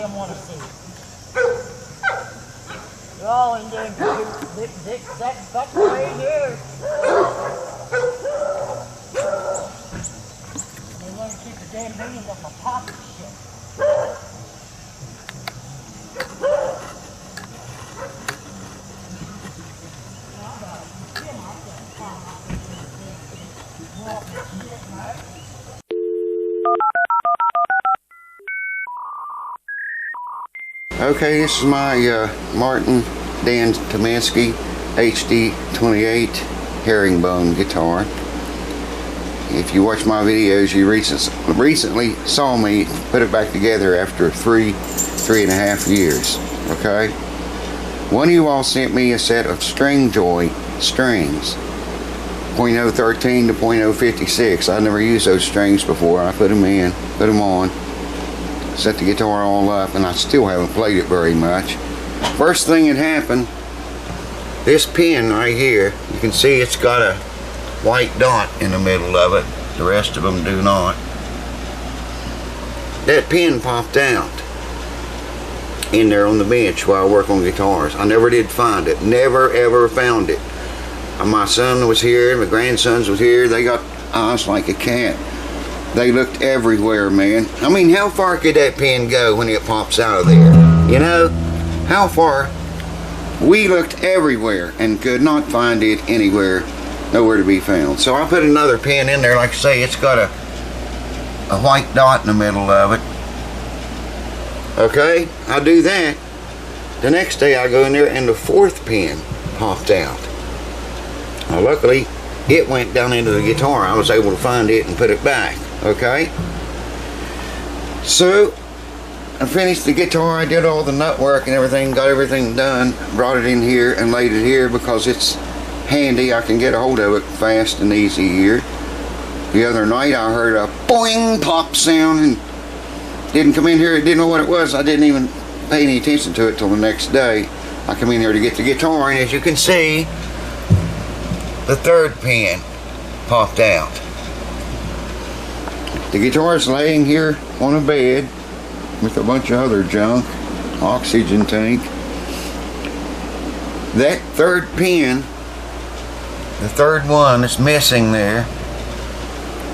them want to see. They're all in there that's right here. They want to keep the damn babies off my pocket shit. Okay, this is my Martin Dan Tomansky HD28 herringbone guitar. If you watch my videos, you recently saw me put it back together after three and a half years. Okay, one of you all sent me a set of String Joy strings, .013 to .056. I never used those strings before. I put them in, put them on, set the guitar all up, and I still haven't played it very much. First thing that happened, this pin right here, you can see it's got a white dot in the middle of it. The rest of them do not. That pin popped out in there on the bench while I work on guitars. I never did find it. Never ever found it. My son was here, my grandsons was here. They got eyes like a cat. They looked everywhere, man. I mean, how far could that pin go when it pops out of there? You know, how far? We looked everywhere and could not find it anywhere, nowhere to be found. So I put another pin in there. Like I say, it's got a white dot in the middle of it. Okay, I do that. The next day I go in there and the fourth pin popped out. Now, luckily, it went down into the guitar. I was able to find it and put it back. Okay, so I finished the guitar. I did all the nut work and everything, got everything done, brought it in here and laid it here because it's handy. I can get a hold of it fast and easy here. The other night I heard a boing pop sound and didn't come in here, didn't know what it was. I didn't even pay any attention to it till the next day. I come in here to get the guitar, and as you can see, the third pin popped out. The guitar is laying here on a bed with a bunch of other junk, oxygen tank. That third pin, the third one that's missing there,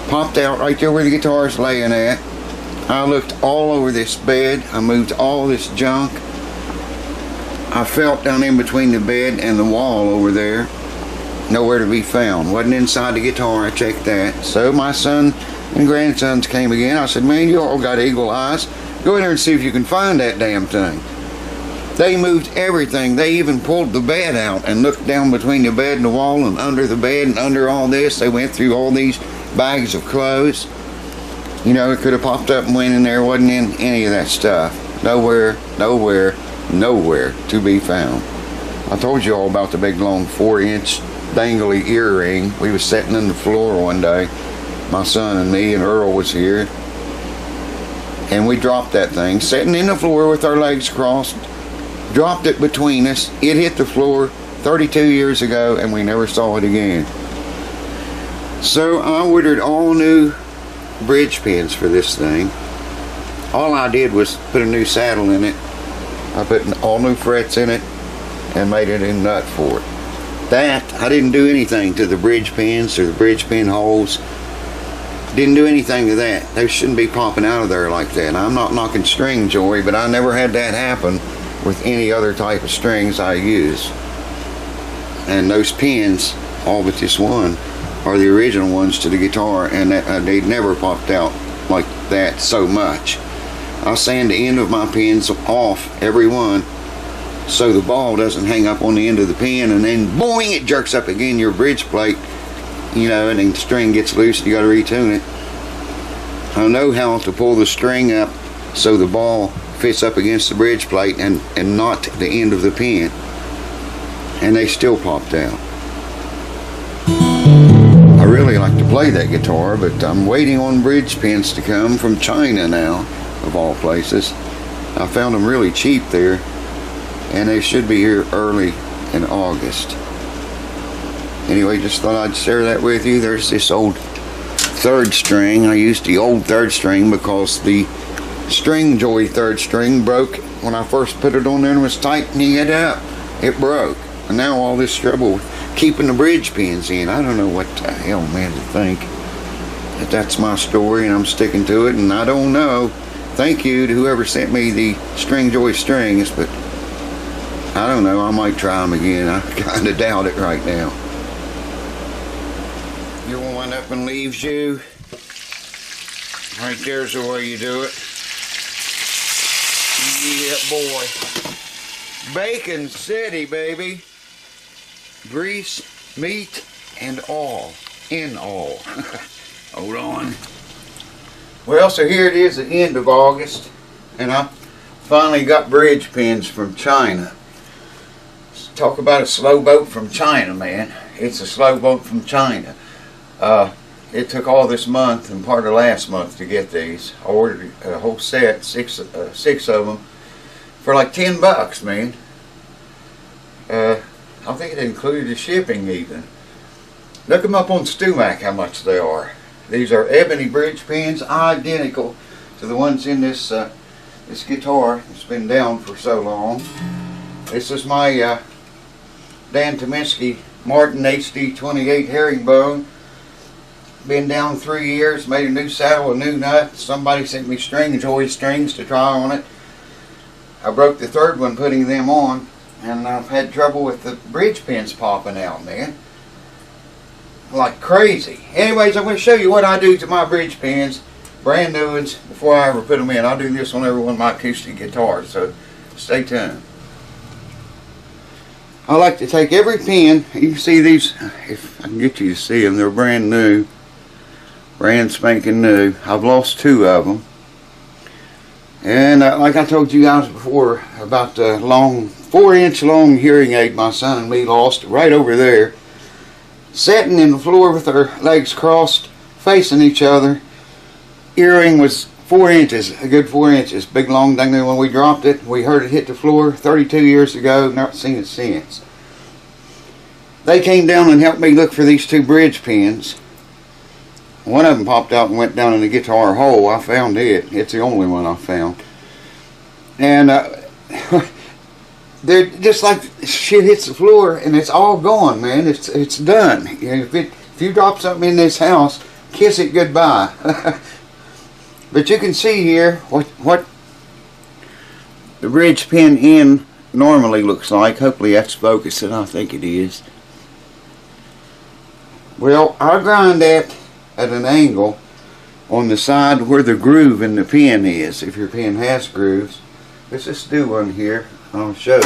popped out right there where the guitar is laying at. I looked all over this bed. I moved all this junk. I felt down in between the bed and the wall over there. Nowhere to be found. Wasn't inside the guitar. I checked that. So my son and grandsons came again. I said, man, you all got eagle eyes. Go in there and see if you can find that damn thing. They moved everything. They even pulled the bed out and looked down between the bed and the wall and under the bed and under all this. They went through all these bags of clothes. You know, it could have popped up and went in there. Wasn't in any of that stuff. Nowhere, nowhere, nowhere to be found. I told you all about the big long 4-inch dangly earring. We was sitting on the floor one day, my son and me, and Earl was here, and we dropped that thing, sitting in the floor with our legs crossed, dropped it between us. It hit the floor 32 years ago and we never saw it again. So I ordered all new bridge pins for this thing. All I did was put a new saddle in it. I put all new frets in it and made it a nut for it. That, I didn't do anything to the bridge pins or the bridge pin holes. Didn't do anything to that. They shouldn't be popping out of there like that. I'm not knocking String Joy, but I never had that happen with any other type of strings I use. And those pins, all but this one, are the original ones to the guitar, and that, they never popped out like that so much. I sand the end of my pins off, every one, so the ball doesn't hang up on the end of the pin, and then boing, it jerks up again your bridge plate, you know, and then the string gets loose and you got to retune it. I know how to pull the string up so the ball fits up against the bridge plate and not the end of the pin, and they still popped out. I really like to play that guitar, but I'm waiting on bridge pins to come from China now, of all places. I found them really cheap there, and they should be here early in August. Anyway, just thought I'd share that with you. There's this old third string. I used the old third string because the string joy third string broke when I first put it on there and was tightening it up. It broke. And now all this trouble with keeping the bridge pins in. I don't know what the hell, man, to think. But that's my story and I'm sticking to it, and I don't know. Thank you to whoever sent me the string joy strings, but I don't know. I might try them again. I kind of doubt it right now. You wind up and leaves you. Right there's the way you do it. Yeah, boy. Bacon City, baby. Grease, meat, and all. In all. Hold on. Well, so here it is, the end of August, and I finally got bridge pins from China. Talk about a slow boat from China, man. It's a slow boat from China. It took all this month and part of last month to get these. I ordered a whole set, six of them, for like $10, man. I think it included the shipping even. Look them up on StuMac how much they are. These are ebony bridge pins, identical to the ones in this this guitar. It's been down for so long. This is my Dan Tominski Martin HD 28 herringbone. Been down 3 years, made a new saddle, a new nut. Somebody sent me string joy strings to try on it. I broke the third one putting them on, and I've had trouble with the bridge pins popping out, man. Like crazy. Anyways, I'm going to show you what I do to my bridge pins, brand new ones, before I ever put them in. I'll do this on every one of my acoustic guitars, so stay tuned. I like to take every pin. You can see these, if I can get you to see them, they're brand new. Brand spanking new. I've lost 2 of them. And like I told you guys before about the long 4-inch long hearing aid my son and me lost right over there, sitting in the floor with our legs crossed facing each other. Earring was 4 inches, a good 4 inches, big long thing. When we dropped it, we heard it hit the floor 32 years ago, not seen it since. They came down and helped me look for these 2 bridge pins. One of them popped out and went down in the guitar hole. I found it. It's the only one I found. And they're just like shit hits the floor and it's all gone, man. It's done. You know, if you drop something in this house, kiss it goodbye. But you can see here what the bridge pin in normally looks like. Hopefully that's focusing. I think it is. Well, I grind that at an angle on the side where the groove in the pin is, if your pin has grooves. Let's just do one here. I'll show you.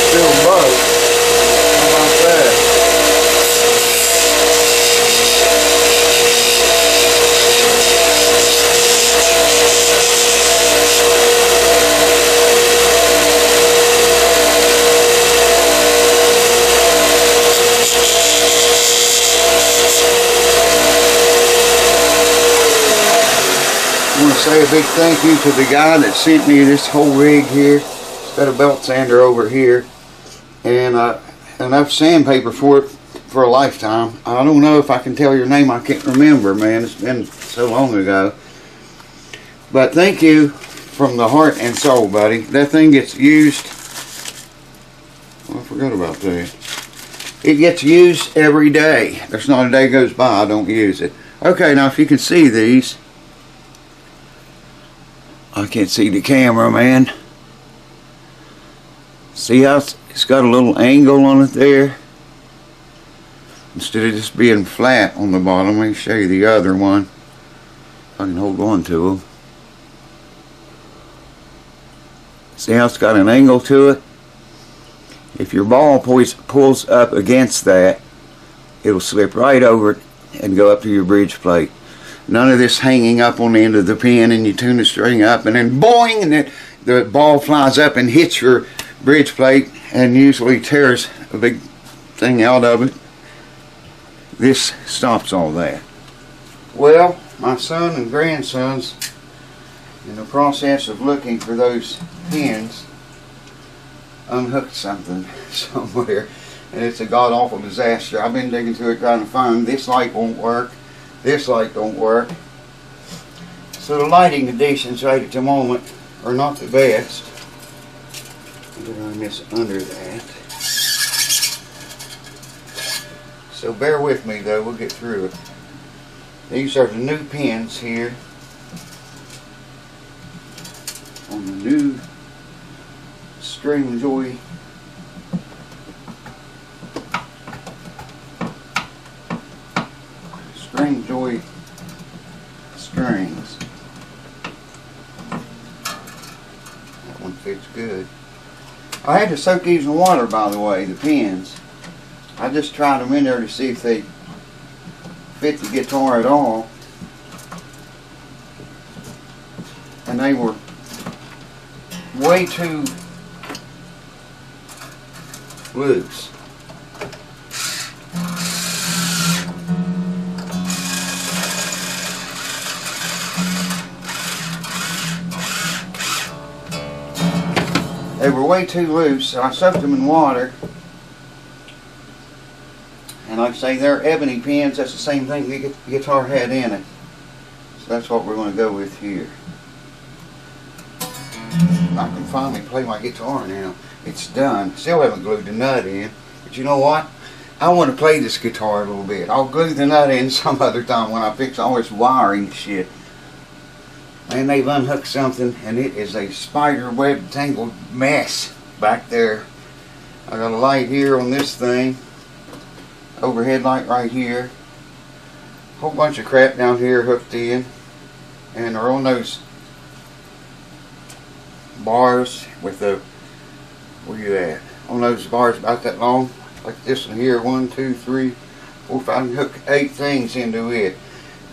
Still both. How about that? I want to say a big thank you to the guy that sent me this whole rig here. It's got a belt sander over here and enough sandpaper for it for a lifetime. I don't know if I can tell your name. I can't remember, man. It's been so long ago. But thank you from the heart and soul, buddy. That thing gets used. Oh, I forgot about that. It gets used every day. There's not a day goes by I don't use it. Okay, now if you can see these. I can't see the camera, man. See how it's got a little angle on it there? Instead of just being flat on the bottom, let me show you the other one. If I can hold on to them. See how it's got an angle to it? If your ball pulls up against that, it'll slip right over it and go up to your bridge plate. None of this hanging up on the end of the pin and you tune the string up and then boing, and then the ball flies up and hits your bridge plate and usually tears a big thing out of it. This stops all that. Well, my son and grandsons In the process of looking for those pins, unhooked something somewhere, and it's a god-awful disaster. I've been digging through it trying to find. This light won't work, this light don't work. So the lighting conditions right at the moment are not the best. I'm going to run this under that. So bear with me though, we'll get through it. These are the new pins here on the new String Joy strings. That one fits good. I had to soak these in water, by the way, the pins. I just tried them in there to see if they fit the guitar at all, and they were way too loose. They were way too loose, so I soaked them in water. And like I say, they're ebony pins. That's the same thing the guitar had in it. So that's what we're going to go with here. I can finally play my guitar now. It's done. Still haven't glued the nut in. But you know what? I want to play this guitar a little bit. I'll glue the nut in some other time when I fix all this wiring shit. And they've unhooked something, and it is a spider web tangled mess back there. I got a light here on this thing. Overhead light right here. Whole bunch of crap down here hooked in. And they're on those bars with the, where you at? On those bars about that long. Like this one here. 1, 2, 3, 4, 5. I can hook 8 things into it.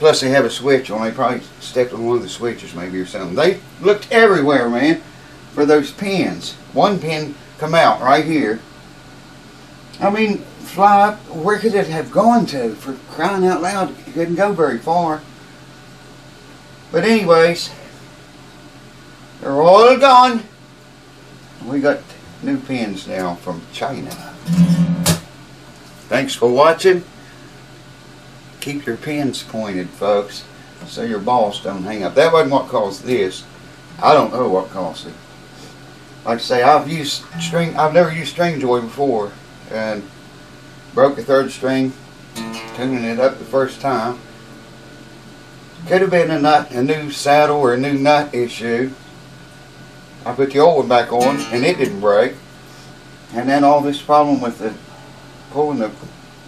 Plus they have a switch on. They probably stepped on one of the switches maybe or something. They looked everywhere, man, for those pins. One pin come out right here. I mean, fly up. Where could it have gone to? For crying out loud, it couldn't go very far. But anyways, they're all gone. We got new pins now from China. Thanks for watching. Keep your pins pointed, folks, so your balls don't hang up. That wasn't what caused this. I don't know what caused it. Like I say, I've never used String Joy before, and broke the 3rd string, tuning it up the first time. Could have been a new saddle or a new nut issue. I put the old one back on, and it didn't break. And then all this problem with the pulling the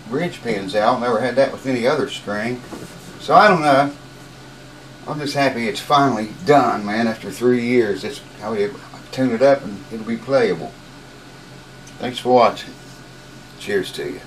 bridge pins out. Never had that with any other string. So I don't know. I'm just happy it's finally done, man. After 3 years, it's how I tune it up and it'll be playable. Thanks for watching. Cheers to you.